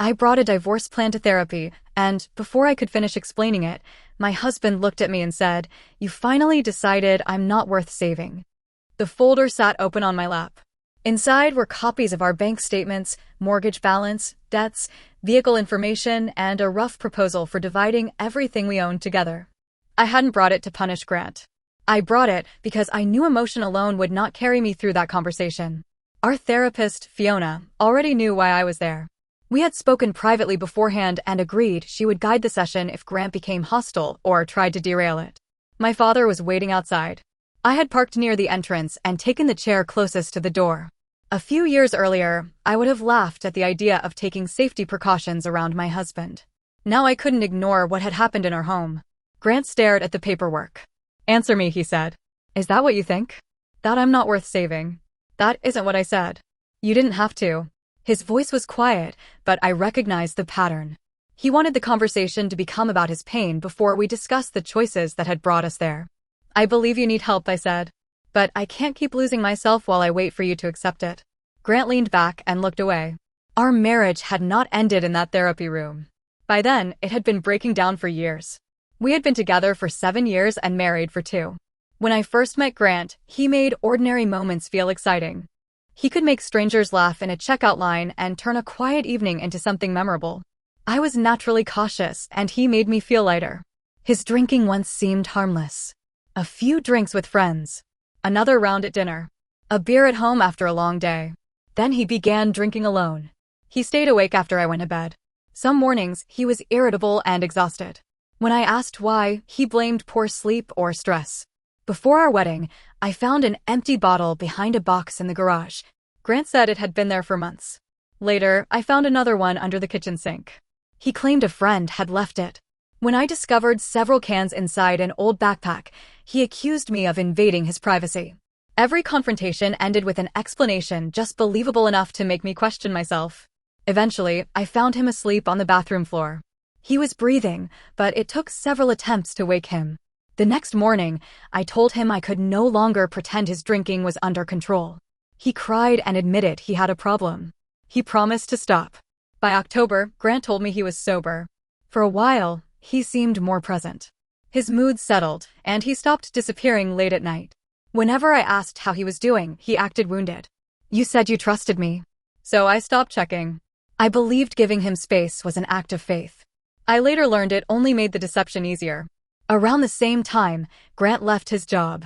I brought a divorce plan to therapy, and before I could finish explaining it, my husband looked at me and said, "You finally decided I'm not worth saving." The folder sat open on my lap. Inside were copies of our bank statements, mortgage balance, debts, vehicle information, and a rough proposal for dividing everything we owned together. I hadn't brought it to punish Grant. I brought it because I knew emotion alone would not carry me through that conversation. Our therapist, Fiona, already knew why I was there. We had spoken privately beforehand and agreed she would guide the session if Grant became hostile or tried to derail it. My father was waiting outside. I had parked near the entrance and taken the chair closest to the door. A few years earlier, I would have laughed at the idea of taking safety precautions around my husband. Now I couldn't ignore what had happened in our home. Grant stared at the paperwork. "Answer me," he said. "Is that what you think? That I'm not worth saving?" "That isn't what I said." "You didn't have to." His voice was quiet, but I recognized the pattern. He wanted the conversation to become about his pain before we discussed the choices that had brought us there. "I believe you need help," I said. "But I can't keep losing myself while I wait for you to accept it." Grant leaned back and looked away. Our marriage had not ended in that therapy room. By then, it had been breaking down for years. We had been together for 7 years and married for 2. When I first met Grant, he made ordinary moments feel exciting. He could make strangers laugh in a checkout line and turn a quiet evening into something memorable. I was naturally cautious, and he made me feel lighter. His drinking once seemed harmless. A few drinks with friends. Another round at dinner. A beer at home after a long day. Then he began drinking alone. He stayed awake after I went to bed. Some mornings, he was irritable and exhausted. When I asked why, he blamed poor sleep or stress. Before our wedding, I found an empty bottle behind a box in the garage. Grant said it had been there for months. Later, I found another one under the kitchen sink. He claimed a friend had left it. When I discovered several cans inside an old backpack, he accused me of invading his privacy. Every confrontation ended with an explanation just believable enough to make me question myself. Eventually, I found him asleep on the bathroom floor. He was breathing, but it took several attempts to wake him. The next morning, I told him I could no longer pretend his drinking was under control. He cried and admitted he had a problem. He promised to stop. By October, Grant told me he was sober. For a while, he seemed more present. His mood settled, and he stopped disappearing late at night. Whenever I asked how he was doing, he acted wounded. "You said you trusted me." So I stopped checking. I believed giving him space was an act of faith. I later learned it only made the deception easier. Around the same time, Grant left his job.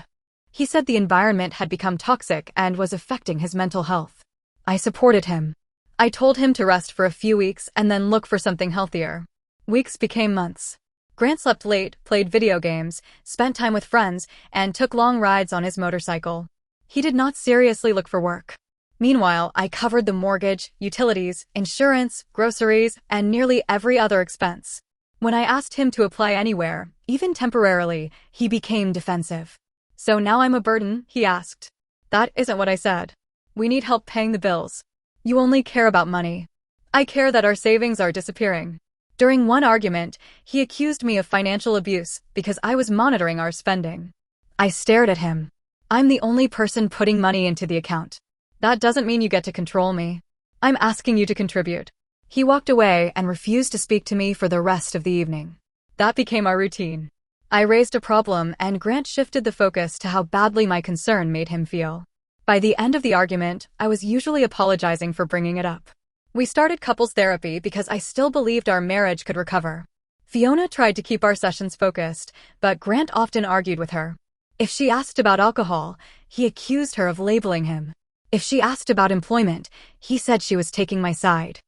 He said the environment had become toxic and was affecting his mental health. I supported him. I told him to rest for a few weeks and then look for something healthier. Weeks became months. Grant slept late, played video games, spent time with friends, and took long rides on his motorcycle. He did not seriously look for work. Meanwhile, I covered the mortgage, utilities, insurance, groceries, and nearly every other expense. When I asked him to apply anywhere, even temporarily, he became defensive. "So now I'm a burden?" he asked. "That isn't what I said. We need help paying the bills. You only care about money. I care that our savings are disappearing." During one argument, he accused me of financial abuse because I was monitoring our spending. I stared at him. "I'm the only person putting money into the account. That doesn't mean you get to control me. I'm asking you to contribute." He walked away and refused to speak to me for the rest of the evening. That became our routine. I raised a problem, and Grant shifted the focus to how badly my concern made him feel. By the end of the argument, I was usually apologizing for bringing it up. We started couples therapy because I still believed our marriage could recover. Fiona tried to keep our sessions focused, but Grant often argued with her. If she asked about alcohol, he accused her of labeling him. If she asked about employment, he said she was taking my side.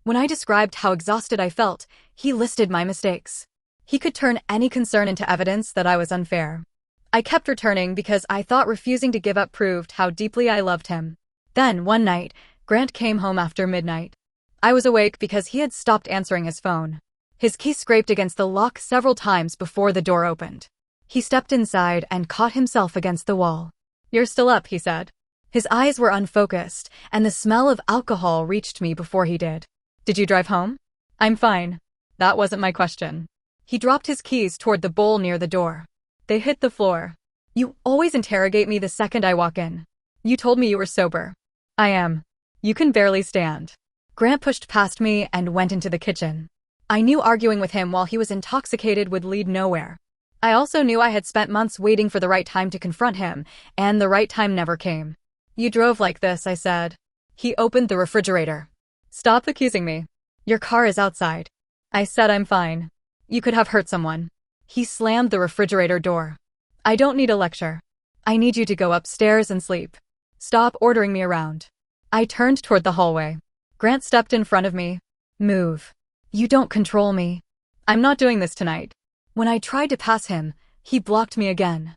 When I described how exhausted I felt, he listed my mistakes. He could turn any concern into evidence that I was unfair. I kept returning because I thought refusing to give up proved how deeply I loved him. Then, one night, Grant came home after midnight. I was awake because he had stopped answering his phone. His key scraped against the lock several times before the door opened. He stepped inside and caught himself against the wall. "You're still up," he said. His eyes were unfocused, and the smell of alcohol reached me before he did. "Did you drive home?" "I'm fine." That wasn't my question. He dropped his keys toward the bowl near the door. They hit the floor. "You always interrogate me the second I walk in. You told me you were sober." "I am." "You can barely stand." Grant pushed past me and went into the kitchen. I knew arguing with him while he was intoxicated would lead nowhere. I also knew I had spent months waiting for the right time to confront him, and the right time never came. "You drove like this," I said. He opened the refrigerator. "Stop accusing me. Your car is outside." I said I'm fine. "You could have hurt someone." He slammed the refrigerator door. "I don't need a lecture. I need you to go upstairs and sleep. Stop ordering me around." I turned toward the hallway. Grant stepped in front of me. "Move. You don't control me." "I'm not doing this tonight." When I tried to pass him, he blocked me again.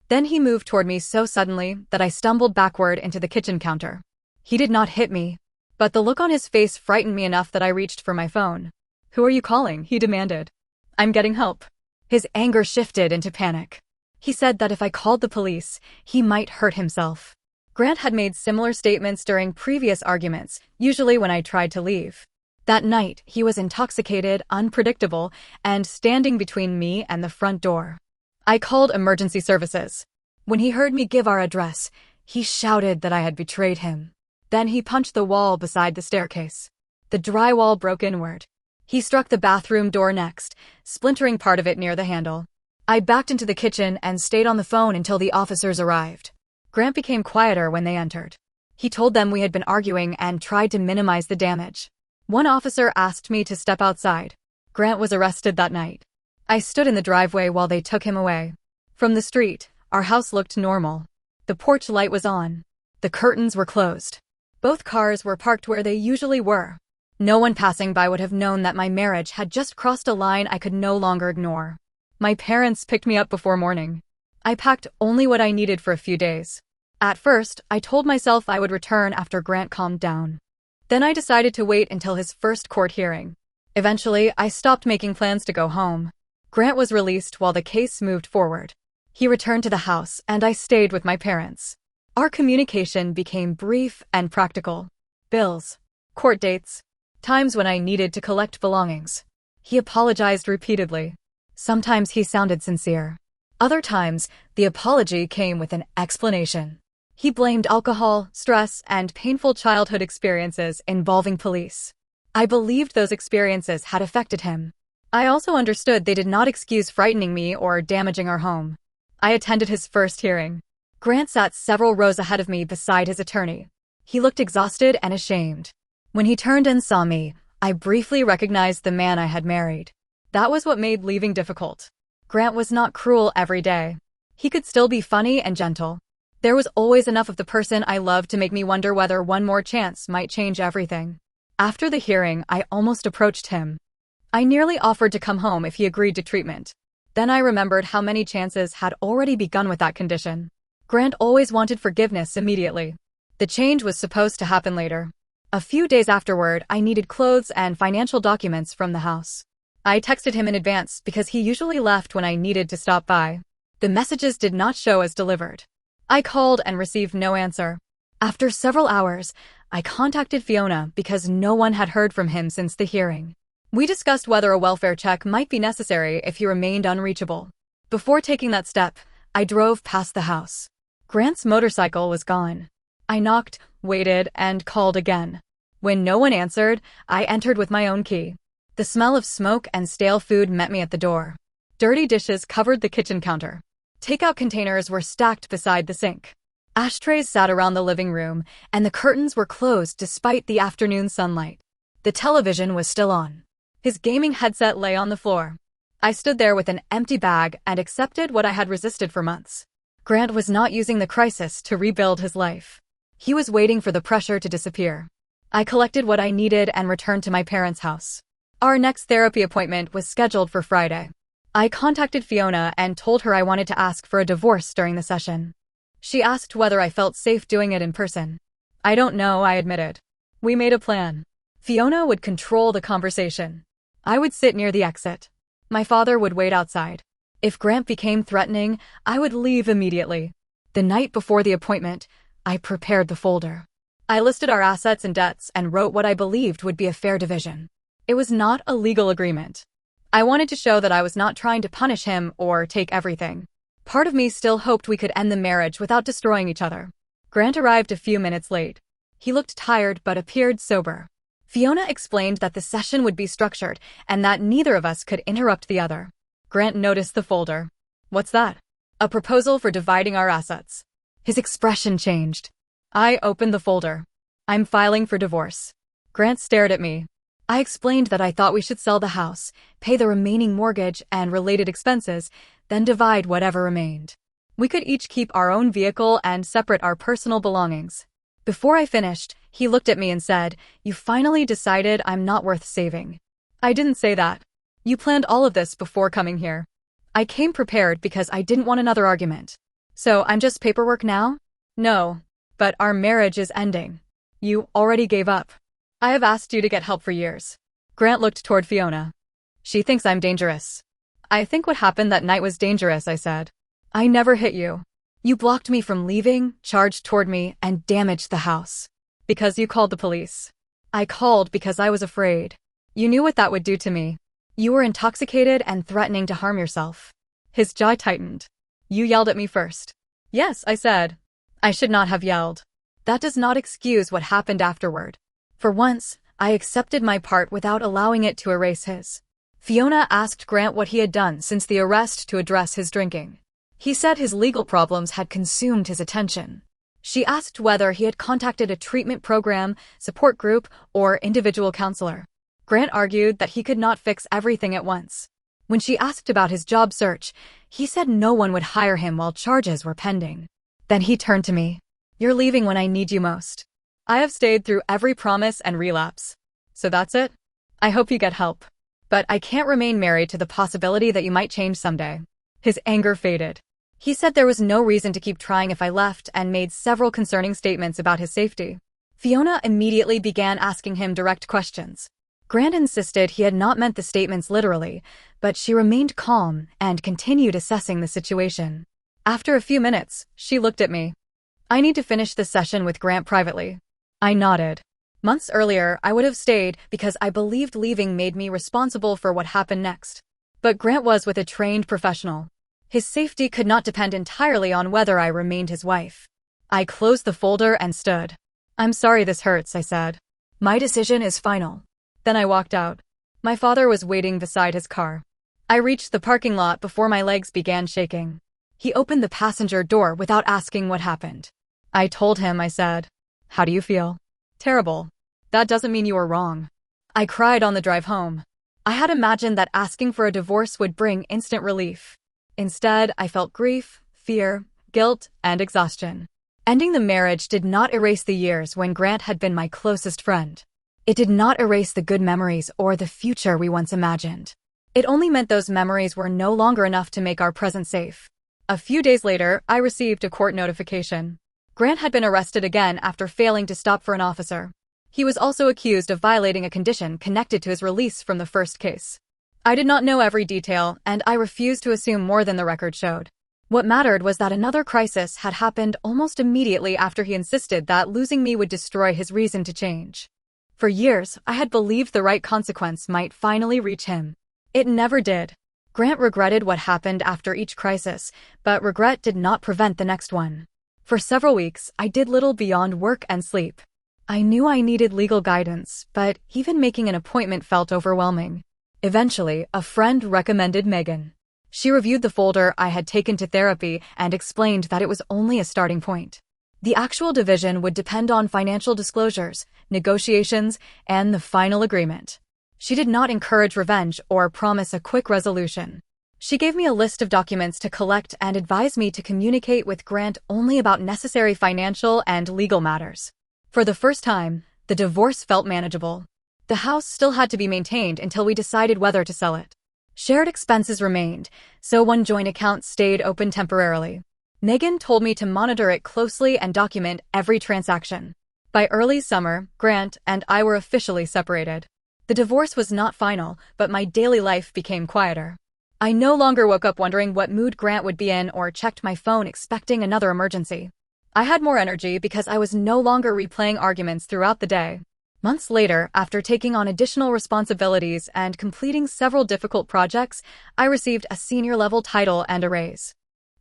Then he moved toward me so suddenly that I stumbled backward into the kitchen counter. He did not hit me, but the look on his face frightened me enough that I reached for my phone. "Who are you calling?" he demanded. "I'm getting help." His anger shifted into panic. He said that if I called the police, he might hurt himself. Grant had made similar statements during previous arguments, usually when I tried to leave. That night, he was intoxicated, unpredictable, and standing between me and the front door. I called emergency services. When he heard me give our address, he shouted that I had betrayed him. Then he punched the wall beside the staircase. The drywall broke inward. He struck the bathroom door next, splintering part of it near the handle. I backed into the kitchen and stayed on the phone until the officers arrived. Grant became quieter when they entered. He told them we had been arguing and tried to minimize the damage. One officer asked me to step outside. Grant was arrested that night. I stood in the driveway while they took him away. From the street, our house looked normal. The porch light was on. The curtains were closed. Both cars were parked where they usually were. No one passing by would have known that my marriage had just crossed a line I could no longer ignore. My parents picked me up before morning. I packed only what I needed for a few days. At first, I told myself I would return after Grant calmed down. Then I decided to wait until his first court hearing. Eventually, I stopped making plans to go home. Grant was released while the case moved forward. He returned to the house, and I stayed with my parents. Our communication became brief and practical. Bills, court dates, times when I needed to collect belongings. He apologized repeatedly. Sometimes he sounded sincere. Other times, the apology came with an explanation. He blamed alcohol, stress, and painful childhood experiences involving police. I believed those experiences had affected him. I also understood they did not excuse frightening me or damaging our home. I attended his first hearing. Grant sat several rows ahead of me beside his attorney. He looked exhausted and ashamed. When he turned and saw me, I briefly recognized the man I had married. That was what made leaving difficult. Grant was not cruel every day. He could still be funny and gentle. There was always enough of the person I loved to make me wonder whether one more chance might change everything. After the hearing, I almost approached him. I nearly offered to come home if he agreed to treatment. Then I remembered how many chances had already begun with that condition. Grant always wanted forgiveness immediately. The change was supposed to happen later. A few days afterward, I needed clothes and financial documents from the house. I texted him in advance because he usually left when I needed to stop by. The messages did not show as delivered. I called and received no answer. After several hours, I contacted Fiona because no one had heard from him since the hearing. We discussed whether a welfare check might be necessary if he remained unreachable. Before taking that step, I drove past the house. Grant's motorcycle was gone. I knocked, waited, and called again. When no one answered, I entered with my own key. The smell of smoke and stale food met me at the door. Dirty dishes covered the kitchen counter. Takeout containers were stacked beside the sink. Ashtrays sat around the living room, and the curtains were closed despite the afternoon sunlight. The television was still on. His gaming headset lay on the floor. I stood there with an empty bag and accepted what I had resisted for months. Grant was not using the crisis to rebuild his life. He was waiting for the pressure to disappear. I collected what I needed and returned to my parents' house. Our next therapy appointment was scheduled for Friday. I contacted Fiona and told her I wanted to ask for a divorce during the session. She asked whether I felt safe doing it in person. "I don't know," I admitted. We made a plan. Fiona would control the conversation. I would sit near the exit. My father would wait outside. If Grant became threatening, I would leave immediately. The night before the appointment, I prepared the folder. I listed our assets and debts and wrote what I believed would be a fair division. It was not a legal agreement. I wanted to show that I was not trying to punish him or take everything. Part of me still hoped we could end the marriage without destroying each other. Grant arrived a few minutes late. He looked tired but appeared sober. Fiona explained that the session would be structured and that neither of us could interrupt the other. Grant noticed the folder. What's that? A proposal for dividing our assets. His expression changed. I opened the folder. I'm filing for divorce. Grant stared at me. I explained that I thought we should sell the house, pay the remaining mortgage and related expenses, then divide whatever remained. We could each keep our own vehicle and separate our personal belongings. Before I finished, he looked at me and said, "You finally decided I'm not worth saving." I didn't say that. You planned all of this before coming here. I came prepared because I didn't want another argument. So I'm just paperwork now? No. But our marriage is ending. You already gave up. I have asked you to get help for years. Grant looked toward Fiona. She thinks I'm dangerous. I think what happened that night was dangerous, I said. I never hit you. You blocked me from leaving, charged toward me, and damaged the house. Because you called the police. I called because I was afraid. You knew what that would do to me. You were intoxicated and threatening to harm yourself. His jaw tightened. You yelled at me first. Yes, I said. I should not have yelled. That does not excuse what happened afterward. For once, I accepted my part without allowing it to erase his. Fiona asked Grant what he had done since the arrest to address his drinking. He said his legal problems had consumed his attention. She asked whether he had contacted a treatment program, support group, or individual counselor. Grant argued that he could not fix everything at once. When she asked about his job search, he said no one would hire him while charges were pending. Then he turned to me. You're leaving when I need you most. I have stayed through every promise and relapse. So that's it? I hope you get help. But I can't remain married to the possibility that you might change someday. His anger faded. He said there was no reason to keep trying if I left and made several concerning statements about his safety. Fiona immediately began asking him direct questions. Grant insisted he had not meant the statements literally, but she remained calm and continued assessing the situation. After a few minutes, she looked at me. I need to finish this session with Grant privately. I nodded. Months earlier, I would have stayed because I believed leaving made me responsible for what happened next. But Grant was with a trained professional. His safety could not depend entirely on whether I remained his wife. I closed the folder and stood. I'm sorry this hurts, I said. My decision is final. Then I walked out. My father was waiting beside his car. I reached the parking lot before my legs began shaking. He opened the passenger door without asking what happened. I told him, I said. How do you feel? Terrible. That doesn't mean you were wrong. I cried on the drive home. I had imagined that asking for a divorce would bring instant relief. Instead, I felt grief, fear, guilt, and exhaustion. Ending the marriage did not erase the years when Grant had been my closest friend. It did not erase the good memories or the future we once imagined. It only meant those memories were no longer enough to make our present safe. A few days later, I received a court notification. Grant had been arrested again after failing to stop for an officer. He was also accused of violating a condition connected to his release from the first case. I did not know every detail, and I refused to assume more than the record showed. What mattered was that another crisis had happened almost immediately after he insisted that losing me would destroy his reason to change. For years, I had believed the right consequence might finally reach him. It never did. Grant regretted what happened after each crisis, but regret did not prevent the next one. For several weeks, I did little beyond work and sleep. I knew I needed legal guidance, but even making an appointment felt overwhelming. Eventually, a friend recommended Megan. She reviewed the folder I had taken to therapy and explained that it was only a starting point. The actual division would depend on financial disclosures, negotiations, and the final agreement. She did not encourage revenge or promise a quick resolution. She gave me a list of documents to collect and advised me to communicate with Grant only about necessary financial and legal matters. For the first time, the divorce felt manageable. The house still had to be maintained until we decided whether to sell it. Shared expenses remained, so one joint account stayed open temporarily. Megan told me to monitor it closely and document every transaction. By early summer, Grant and I were officially separated. The divorce was not final, but my daily life became quieter. I no longer woke up wondering what mood Grant would be in or checked my phone expecting another emergency. I had more energy because I was no longer replaying arguments throughout the day. Months later, after taking on additional responsibilities and completing several difficult projects, I received a senior-level title and a raise.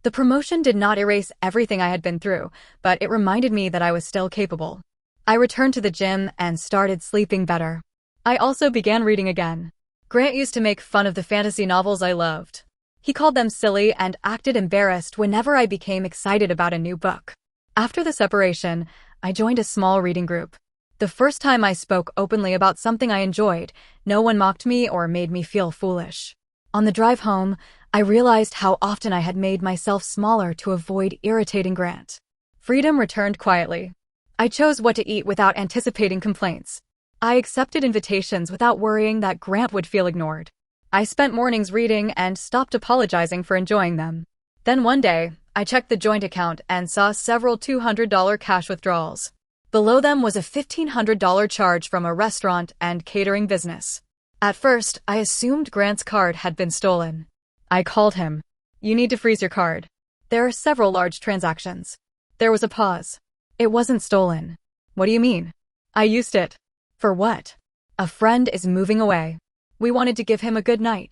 The promotion did not erase everything I had been through, but it reminded me that I was still capable. I returned to the gym and started sleeping better. I also began reading again. Grant used to make fun of the fantasy novels I loved. He called them silly and acted embarrassed whenever I became excited about a new book. After the separation, I joined a small reading group. The first time I spoke openly about something I enjoyed, no one mocked me or made me feel foolish. On the drive home, I realized how often I had made myself smaller to avoid irritating Grant. Freedom returned quietly. I chose what to eat without anticipating complaints. I accepted invitations without worrying that Grant would feel ignored. I spent mornings reading and stopped apologizing for enjoying them. Then one day, I checked the joint account and saw several $200 cash withdrawals. Below them was a $1,500 charge from a restaurant and catering business. At first, I assumed Grant's card had been stolen. I called him. "You need to freeze your card. There are several large transactions." There was a pause. "It wasn't stolen." "What do you mean?" "I used it." "For what?" "A friend is moving away. We wanted to give him a good night."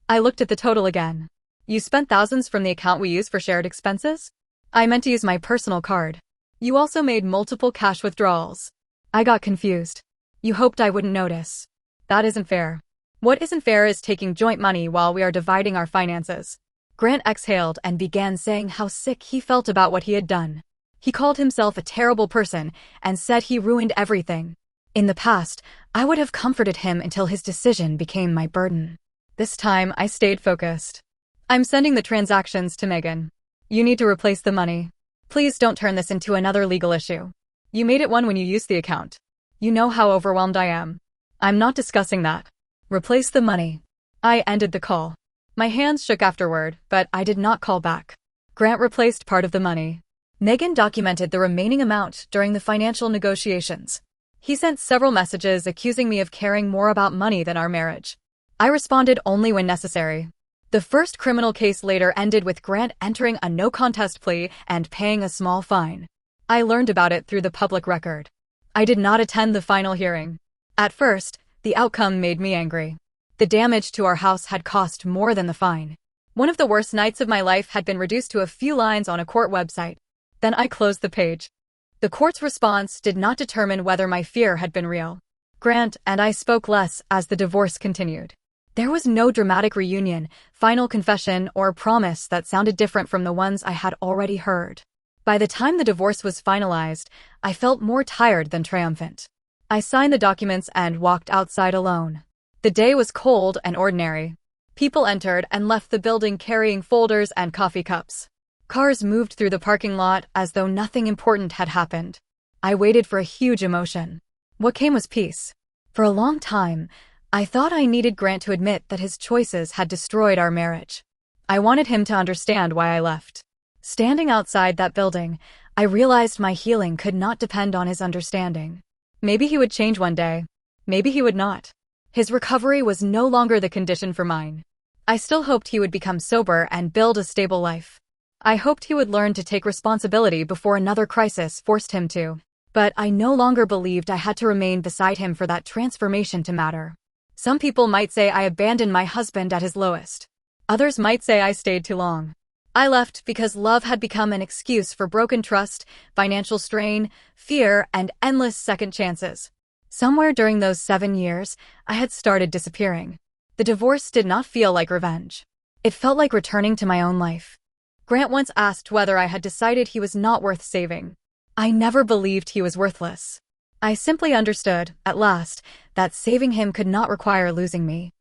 I looked at the total again. "You spent thousands from the account we use for shared expenses?" "I meant to use my personal card." "You also made multiple cash withdrawals." I got confused. "You hoped I wouldn't notice." "That isn't fair." "What isn't fair is taking joint money while we are dividing our finances." Grant exhaled and began saying how sick he felt about what he had done. He called himself a terrible person and said he ruined everything. In the past, I would have comforted him until his decision became my burden. This time, I stayed focused. "I'm sending the transactions to Megan. You need to replace the money. Please don't turn this into another legal issue. You made it one when you used the account. You know how overwhelmed I am." "I'm not discussing that. Replace the money." I ended the call. My hands shook afterward, but I did not call back. Grant replaced part of the money. Megan documented the remaining amount during the financial negotiations. He sent several messages accusing me of caring more about money than our marriage. I responded only when necessary. The first criminal case later ended with Grant entering a no-contest plea and paying a small fine. I learned about it through the public record. I did not attend the final hearing. At first, the outcome made me angry. The damage to our house had cost more than the fine. One of the worst nights of my life had been reduced to a few lines on a court website. Then I closed the page. The court's response did not determine whether my fear had been real. Grant and I spoke less as the divorce continued. There was no dramatic reunion, final confession, or promise that sounded different from the ones I had already heard. By the time the divorce was finalized, I felt more tired than triumphant. I signed the documents and walked outside alone. The day was cold and ordinary. People entered and left the building carrying folders and coffee cups. Cars moved through the parking lot as though nothing important had happened. I waited for a huge emotion. What came was peace. For a long time, I thought I needed Grant to admit that his choices had destroyed our marriage. I wanted him to understand why I left. Standing outside that building, I realized my healing could not depend on his understanding. Maybe he would change one day. Maybe he would not. His recovery was no longer the condition for mine. I still hoped he would become sober and build a stable life. I hoped he would learn to take responsibility before another crisis forced him to. But I no longer believed I had to remain beside him for that transformation to matter. Some people might say I abandoned my husband at his lowest. Others might say I stayed too long. I left because love had become an excuse for broken trust, financial strain, fear, and endless second chances. Somewhere during those 7 years, I had started disappearing. The divorce did not feel like revenge. It felt like returning to my own life. Grant once asked whether I had decided he was not worth saving. I never believed he was worthless. I simply understood, at last, that saving him could not require losing me.